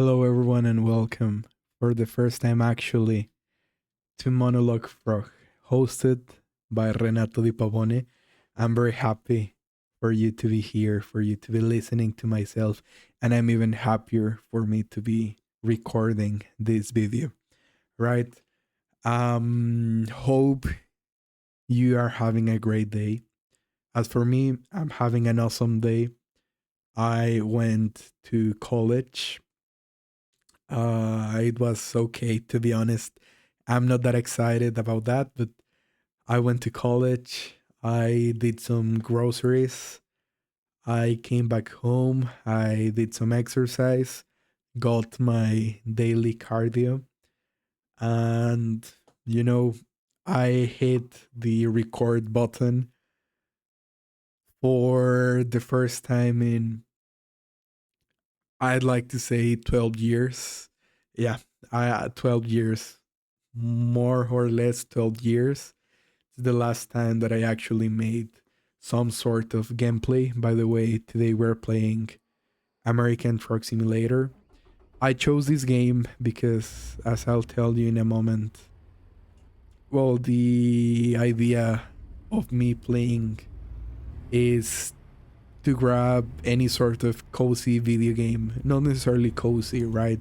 Hello, everyone, and welcome for the first time actually to Monologue Frog, hosted by Renato Di'Pavonne. I'm very happy for you to be here, for you to be listening to myself, and I'm even happier for me to be recording this video, right? Hope you are having a great day. As for me, I'm having an awesome day. I went to college. It was okay, to be honest. I'm not that excited about that, but I went to college. I did some groceries. I came back home. I did some exercise, got my daily cardio, and you know, I hit the record button for the first time in, I'd like to say, 12 years. Yeah, 12 years, more or less 12 years. It's the last time that I actually made some sort of gameplay. By the way, today we're playing American Truck Simulator. I chose this game because, as I'll tell you in a moment, well, the idea of me playing is to grab any sort of cozy video game. Not necessarily cozy, right?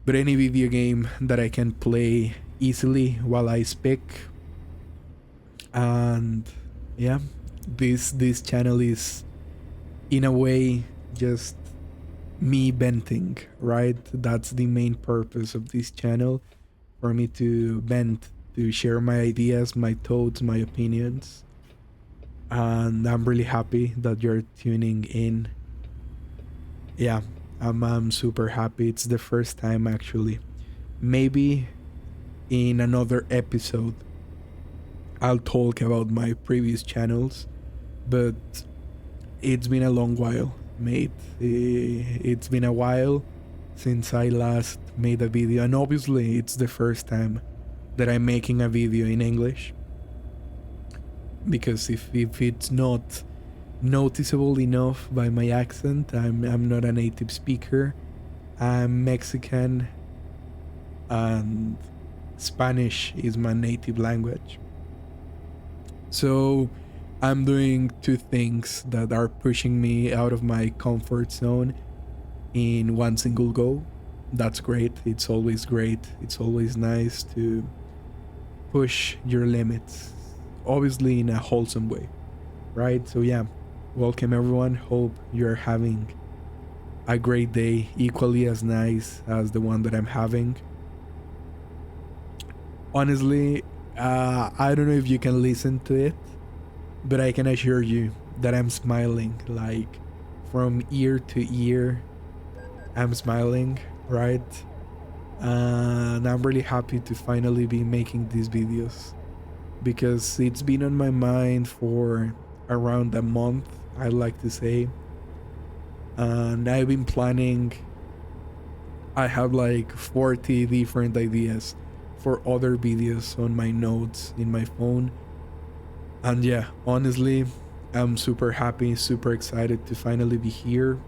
But any video game that I can play easily while I speak. And yeah, this channel is in a way just me venting, right? That's the main purpose of this channel, for me to vent, to share my ideas, my thoughts, my opinions. And I'm really happy that you're tuning in. Yeah, I'm super happy. It's the first time actually. Maybe in another episode I'll talk about my previous channels, but it's been a long while, mate. It's been a while since I last made a video, and obviously it's the first time that I'm making a video in English. Because if it's not noticeable enough by my accent, I'm not a native speaker. I'm Mexican, and Spanish is my native language. So I'm doing two things that are pushing me out of my comfort zone in one single go. That's great. It's always great. It's always nice to push your limits, obviously in a wholesome way, right? So, yeah, welcome everyone. Hope you're having a great day, equally as nice as the one that I'm having. Honestly, I don't know if you can listen to it, but I can assure you that I'm smiling, like from ear to ear. I'm smiling, right? And I'm really happy to finally be making these videos, because it's been on my mind for around a month, I'd like to say. And I've been planning, I have like 40 different ideas for other videos on my notes in my phone. And yeah, honestly, I'm super happy, super excited to finally be here.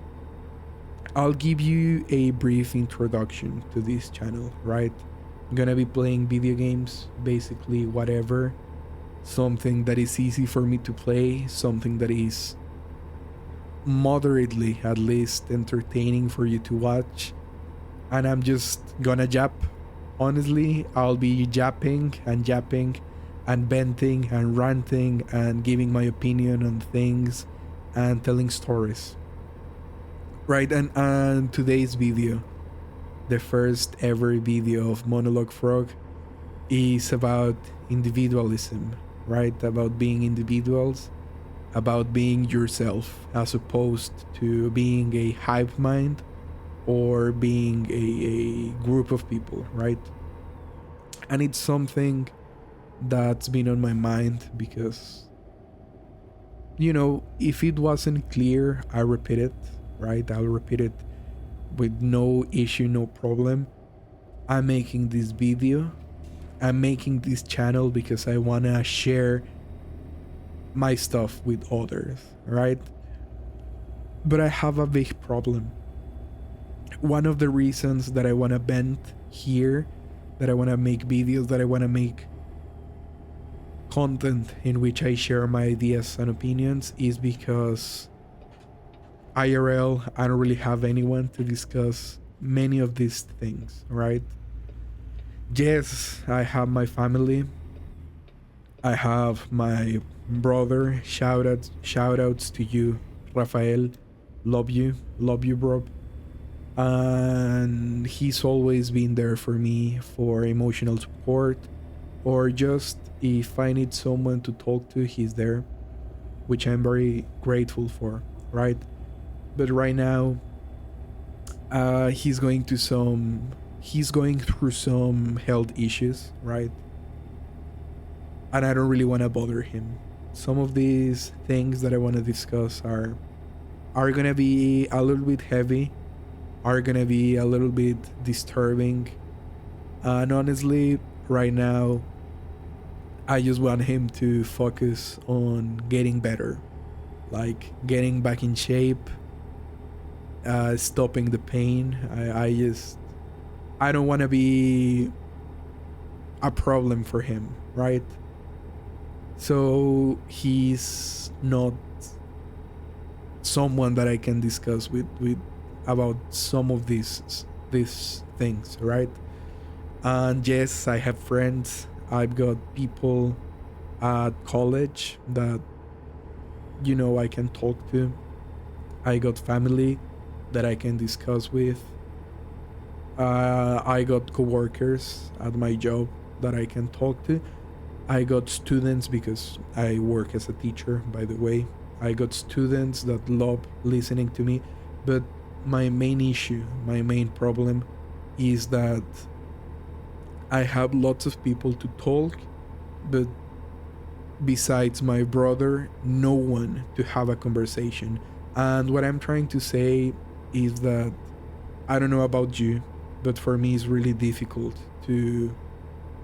I'll give you a brief introduction to this channel, right? I'm gonna be playing video games, basically whatever. Something that is easy for me to play, something that is moderately, at least, entertaining for you to watch. And I'm just gonna jap. Honestly, I'll be japping and venting and ranting and giving my opinion on things and telling stories. Right, and today's video, the first ever video of Monologue Frog, is about individualism, right? About being individuals, about being yourself, as opposed to being a hive mind or being a group of people, right? And it's something that's been on my mind because, if it wasn't clear, I repeat it, right? I'll repeat it with no issue, no problem. I'm making this video. I'm making this channel because I want to share my stuff with others, right? But I have a big problem one of the reasons that I want to vent here, that I want to make videos, that I want to make content in which I share my ideas and opinions, is because IRL, I don't really have anyone to discuss many of these things, right? Yes, I have my family. I have my brother. Shout outs to you, Rafael. Love you, bro. And he's always been there for me for emotional support, or just if I need someone to talk to, he's there, which I'm very grateful for, right? But right now, he's going through some health issues, right? And I don't really want to bother him. Some of these things that I want to discuss are gonna be a little bit heavy, are gonna be a little bit disturbing, and honestly, right now, I just want him to focus on getting better, like getting back in shape, stopping the pain. I don't want to be a problem for him, right? So he's not someone that I can discuss with about some of these things, right? And yes, I have friends. I've got people at college that I can talk to. I got family that I can discuss with. I got coworkers at my job that I can talk to. I got students, because I work as a teacher, by the way. I got students that love listening to me. But my main issue, my main problem is that I have lots of people to talk, but besides my brother, no one to have a conversation. And what I'm trying to say is that I don't know about you, but for me it's really difficult to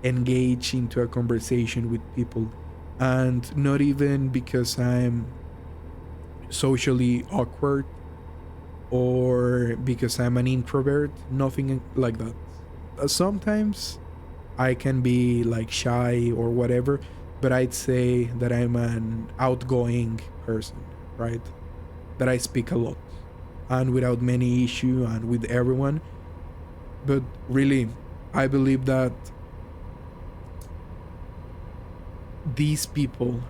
engage into a conversation with people. And not even because I'm socially awkward or because I'm an introvert, nothing like that. Sometimes I can be like shy or whatever, but I'd say that I'm an outgoing person, right? That I speak a lot and without many issue and with everyone. But really, I believe that these people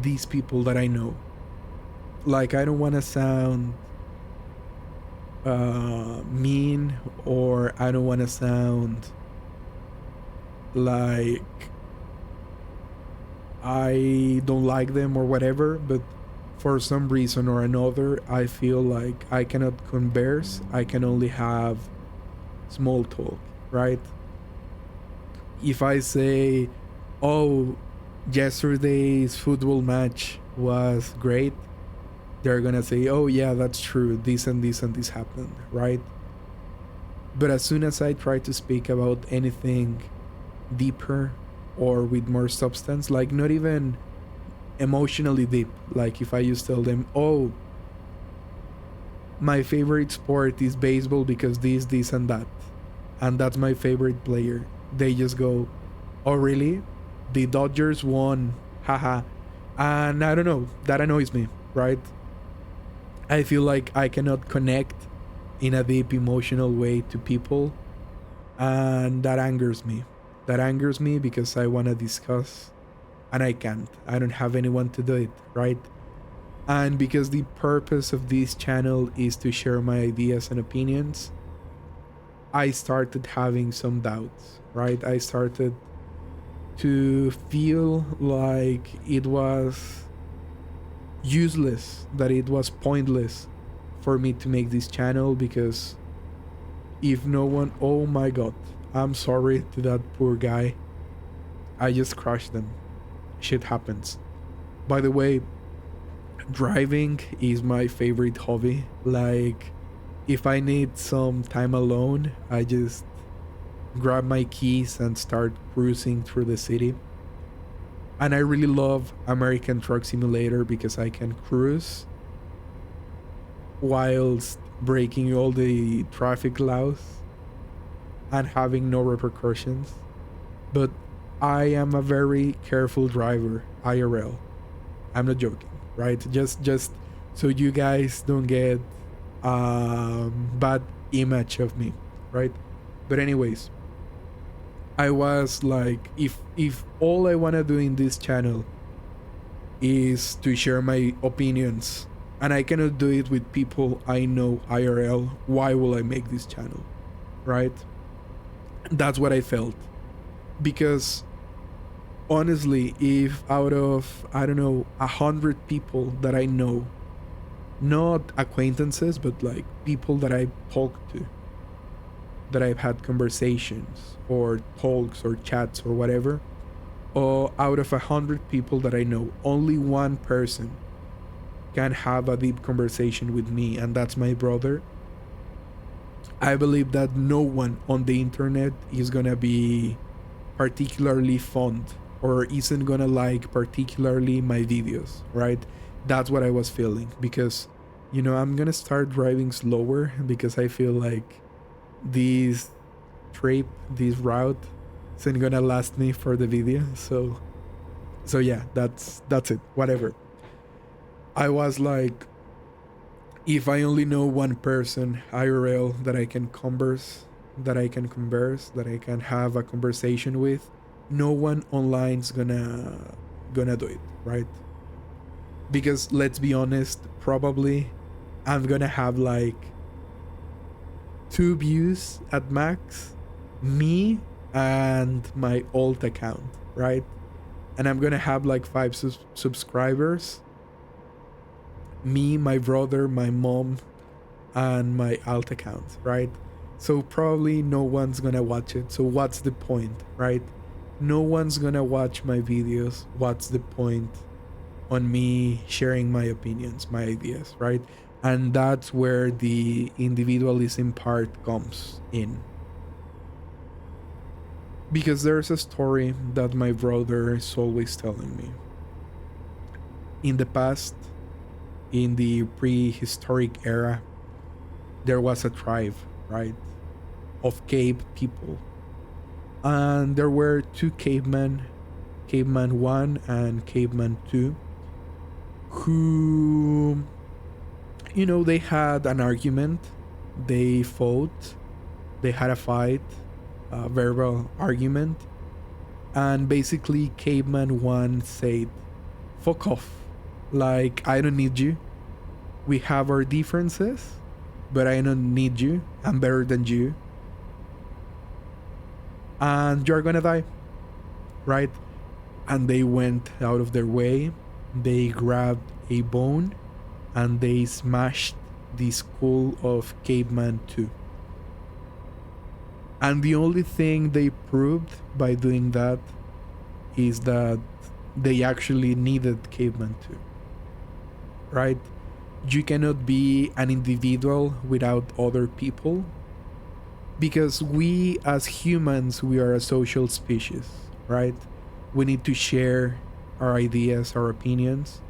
that I know, like, I don't want to sound mean, or I don't want to sound like I don't like them or whatever, but for some reason or another, I feel like I cannot converse. I can only have small talk, right? If I say, oh, yesterday's football match was great, they're gonna say, oh yeah, that's true, this and this and this happened, right? But as soon as I try to speak about anything deeper or with more substance, like not even emotionally deep, like if I just tell them, oh, my favorite sport is baseball because this and that, and that's my favorite player, they just go, oh really? The Dodgers won, haha. And I don't know, that annoys me, right? I feel like I cannot connect in a deep emotional way to people, and that angers me. That angers me because I want to discuss and I can't. I don't have anyone to do it, right? And because the purpose of this channel is to share my ideas and opinions, I started having some doubts, right? I started to feel like it was useless, that it was pointless for me to make this channel, because if no one, oh my god, I'm sorry to that poor guy, I just crushed them. Shit happens. By the way, driving is my favorite hobby. Like, if I need some time alone, I just grab my keys and start cruising through the city. And I really love American Truck Simulator because I can cruise whilst breaking all the traffic laws and having no repercussions. But I am a very careful driver, IRL. I'm not joking, right? Just so you guys don't get bad image of me, right? But anyways, I was like, if all I wanna do in this channel is to share my opinions, and I cannot do it with people I know IRL, why will I make this channel, right? That's what I felt. Because honestly, if out of, I don't know, 100 people that I know, not acquaintances, but like people that I talk to, that I've had conversations or talks or chats or whatever, or out of 100 people that I know, only one person can have a deep conversation with me, and that's my brother. I believe that no one on the internet is gonna be particularly fond or isn't gonna like particularly my videos, right? That's what I was feeling, because I'm gonna start driving slower because I feel like this trip, this route isn't gonna last me for the video. So yeah, that's it, whatever. I was like, if I only know one person IRL that I can converse, that I can have a conversation with, no one online's gonna do it, right? Because let's be honest, probably I'm gonna have like 2 views at max, me and my alt account, right? And I'm gonna have like 5 subscribers, me, my brother, my mom, and my alt account, right? So probably no one's gonna watch it. So what's the point, right? No one's gonna watch my videos. What's the point on me sharing my opinions, my ideas, right? And that's where the individualism part comes in. Because there's a story that my brother is always telling me. In the past, in the prehistoric era, there was a tribe, right, of cave people. And there were 2 cavemen, caveman 1 and caveman 2, who, they had an argument, they fought, they had a fight, a verbal argument, and basically caveman 1 said, fuck off, like, I don't need you, we have our differences, but I don't need you, I'm better than you, and you're gonna die, right? And they went out of their way, they grabbed a bone, and they smashed the skull of caveman 2. And the only thing they proved by doing that is that they actually needed caveman 2, right? You cannot be an individual without other people, because we as humans, we are a social species, right? We need to share our ideas, our opinions,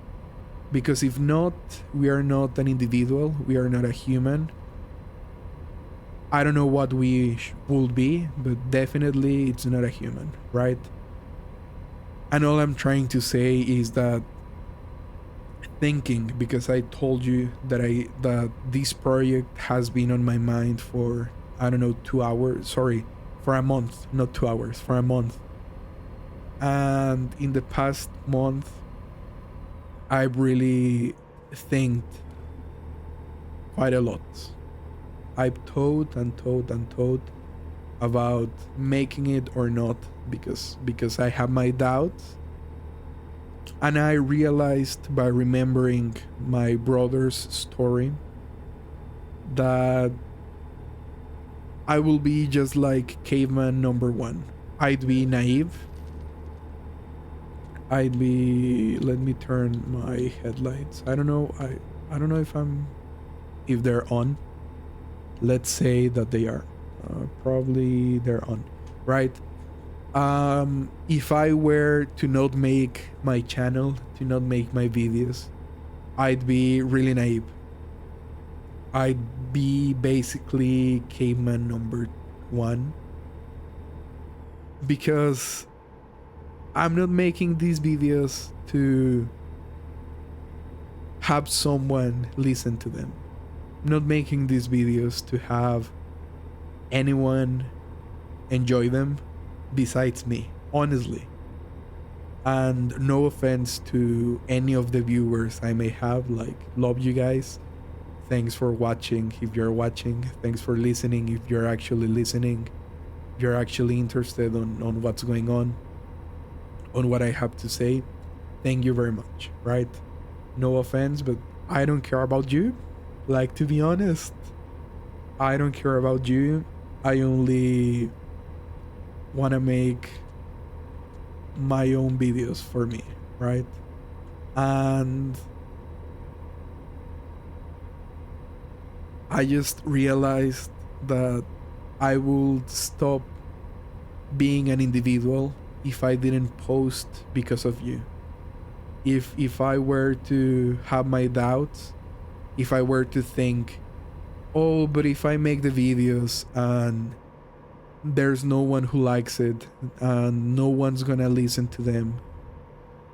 because if not, we are not an individual, we are not a human. I don't know what we would be, but definitely it's not a human, right? And all I'm trying to say is that thinking, because I told you that this project has been on my mind for, I don't know, 2 hours, sorry, for a month, not 2 hours, for a month. And in the past month, I really think quite a lot. I've thought about making it or not, because I have my doubts. And I realized by remembering my brother's story that I will be just like caveman number 1. I'd be naive. Let me turn my headlights. I don't know if they're on. Let's say that they are. Probably they're on, right? If I were to not make my channel, to not make my videos, I'd be really naive. I'd be basically caveman number one, because I'm not making these videos to have someone listen to them. I'm not making these videos to have anyone enjoy them besides me, honestly. And no offense to any of the viewers I may have, like, love you guys. Thanks for watching if you're watching. Thanks for listening if you're actually listening. If you're actually interested on what's going on what I have to say. Thank you very much, right? No offense, but I don't care about you. Like, to be honest, I don't care about you. I only want to make my own videos for me, right? And I just realized that I would stop being an individual if I didn't post because of you. If I were to have my doubts, if I were to think, oh, but if I make the videos and there's no one who likes it and no one's gonna listen to them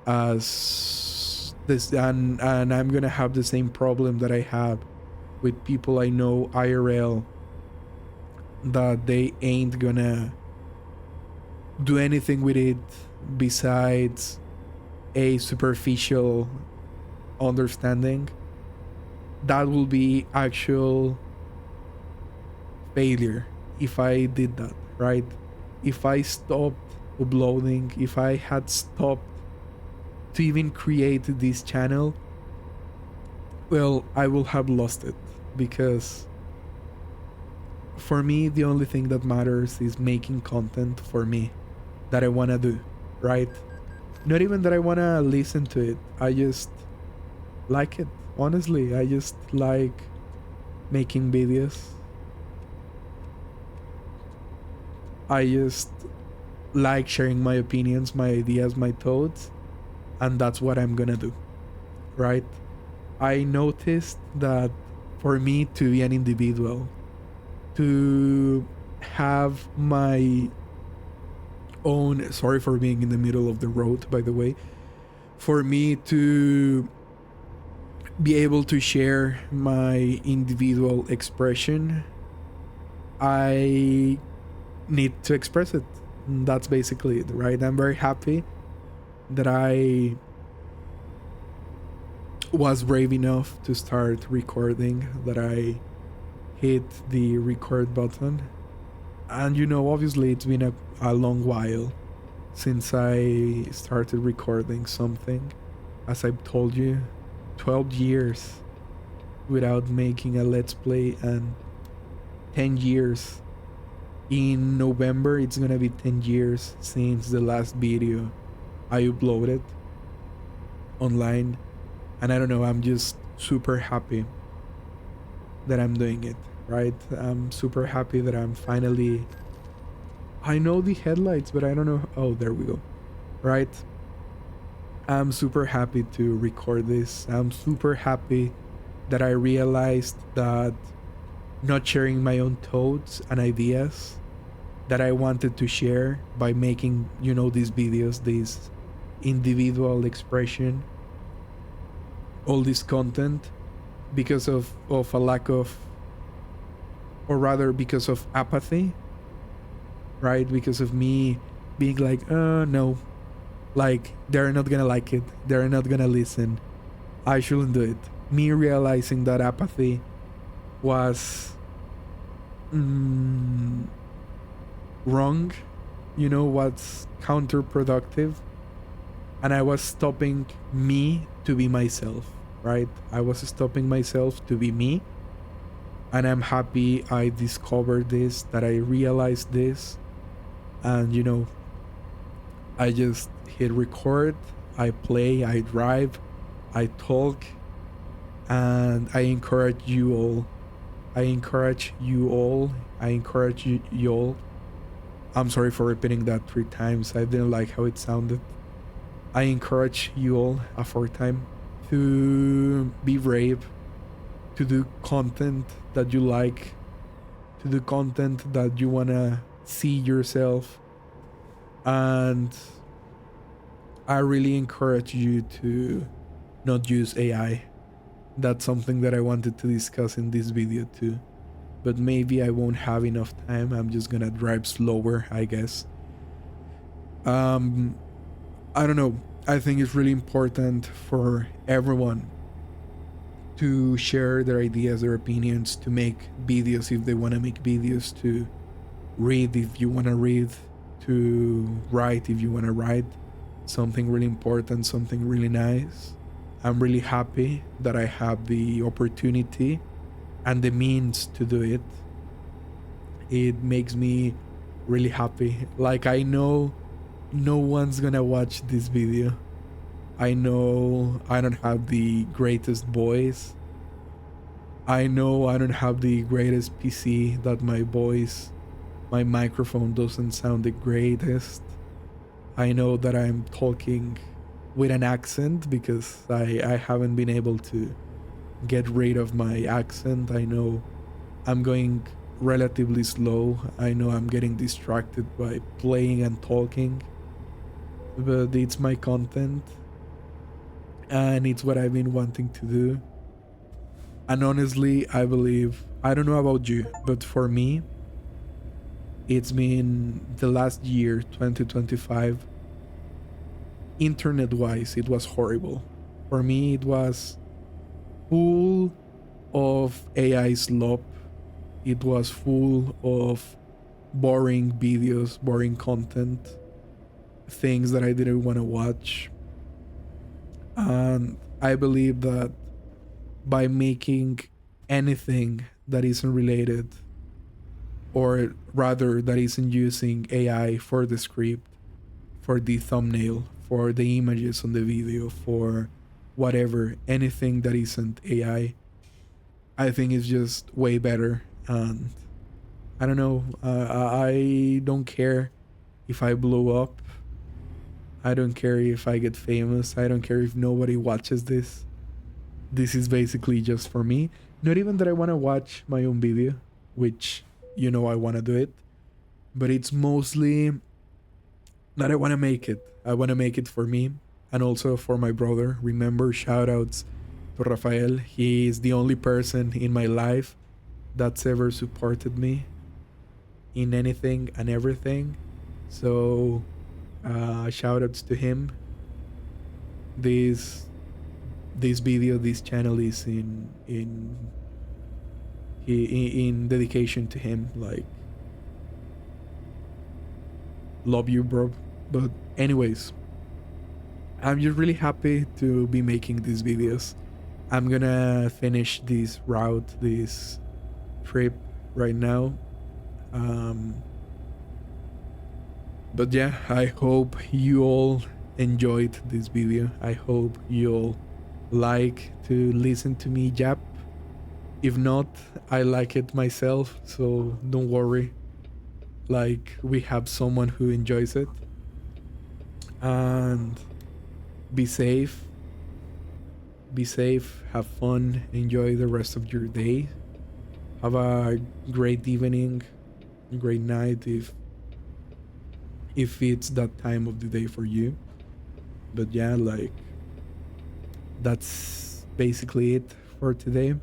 as this, and I'm gonna have the same problem that I have with people I know IRL, that they ain't gonna do anything with it besides a superficial understanding, that will be actual failure if I did that, right? If I stopped uploading, if I had stopped to even create this channel, well, I will have lost it, because for me, the only thing that matters is making content for me that I want to do, right? Not even that I want to listen to it. I just like it. Honestly, I just like making videos. I just like sharing my opinions, my ideas, my thoughts, and that's what I'm gonna do, right? I noticed that for me to be an individual, to have my own, sorry for being in the middle of the road, by the way, for me to be able to share my individual expression, I need to express it. That's basically it, right? I'm very happy that I was brave enough to start recording, that I hit the record button. And obviously it's been a long while since I started recording something. As I've told you, 12 years without making a let's play, and 10 years. In November, it's gonna be 10 years since the last video I uploaded online. And I don't know, I'm just super happy that I'm doing it, right? I'm super happy that I'm finally... I know the headlights, but I don't know... Oh, there we go. Right? I'm super happy to record this. I'm super happy that I realized that not sharing my own thoughts and ideas that I wanted to share by making, these videos, this individual expression, all this content, because of a lack of, or rather because of apathy, right? Because of me being like, no, like, they're not gonna like it, they're not gonna listen, I shouldn't do it. Me realizing that apathy was wrong, what's counterproductive, and I was stopping me to be myself, right? I was stopping myself to be me, and I'm happy I discovered this, that I realized this, and I just hit record, I play, I drive, I talk, and I encourage you all. I'm sorry for repeating that 3 times. I didn't like how it sounded. I encourage you all a 4th time to be brave, to do content that you like, to do content that you want to see yourself. And I really encourage you to not use AI. That's something that I wanted to discuss in this video too. But maybe I won't have enough time. I'm just gonna drive slower, I guess. I don't know. I think it's really important for everyone to share their ideas, their opinions, to make videos if they want to make videos, to read if you want to read, to write if you want to write. Something really important, something really nice. I'm really happy that I have the opportunity and the means to do it. It makes me really happy. Like, I know no one's gonna watch this video. I know I don't have the greatest voice. I know I don't have the greatest PC, that my voice, my microphone doesn't sound the greatest. I know that I'm talking with an accent because I haven't been able to get rid of my accent. I know I'm going relatively slow. I know I'm getting distracted by playing and talking. But it's my content. And it's what I've been wanting to do. And honestly, I believe, I don't know about you, but for me, it's been the last year, 2025, internet-wise, it was horrible. For me, it was full of AI slop. It was full of boring videos, boring content, things that I didn't want to watch. And I believe that by making anything that isn't related, or rather that isn't using AI for the script, for the thumbnail, for the images on the video, for whatever, anything that isn't AI, I think it's just way better. And I don't know, I don't care if I blow up. I don't care if I get famous. I don't care if nobody watches this. This is basically just for me. Not even that I want to watch my own video, which, you know, I want to do it. But it's mostly that I want to make it. I want to make it for me and also for my brother. Remember, shout outs to Rafael. He is the only person in my life that's ever supported me in anything and everything. So, shout outs to him. This video, this channel is in dedication to him. Like, love you, bro. But anyways, I'm just really happy to be making these videos. I'm gonna finish this route, this trip right now. But yeah, I hope you all enjoyed this video. I hope you all like to listen to me yap. If not, I like it myself, so don't worry. Like, we have someone who enjoys it. And be safe. Be safe, have fun, enjoy the rest of your day. Have a great evening, great night if it's that time of the day for you. But yeah, like, that's basically it for today.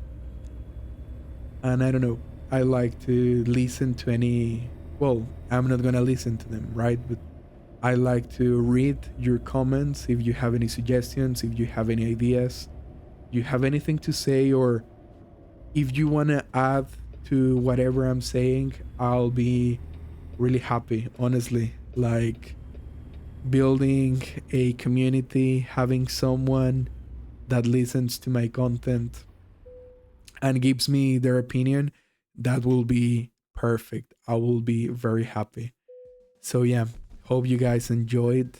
And I don't know, I like to listen to any, well, I'm not gonna listen to them, right? But I like to read your comments. If you have any suggestions, if you have any ideas, you have anything to say, or if you want to add to whatever I'm saying, I'll be really happy, honestly. Like, building a community, having someone that listens to my content and gives me their opinion, that will be perfect. I will be very happy. So yeah, hope you guys enjoyed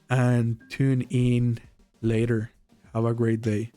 and tune in later. Have a great day.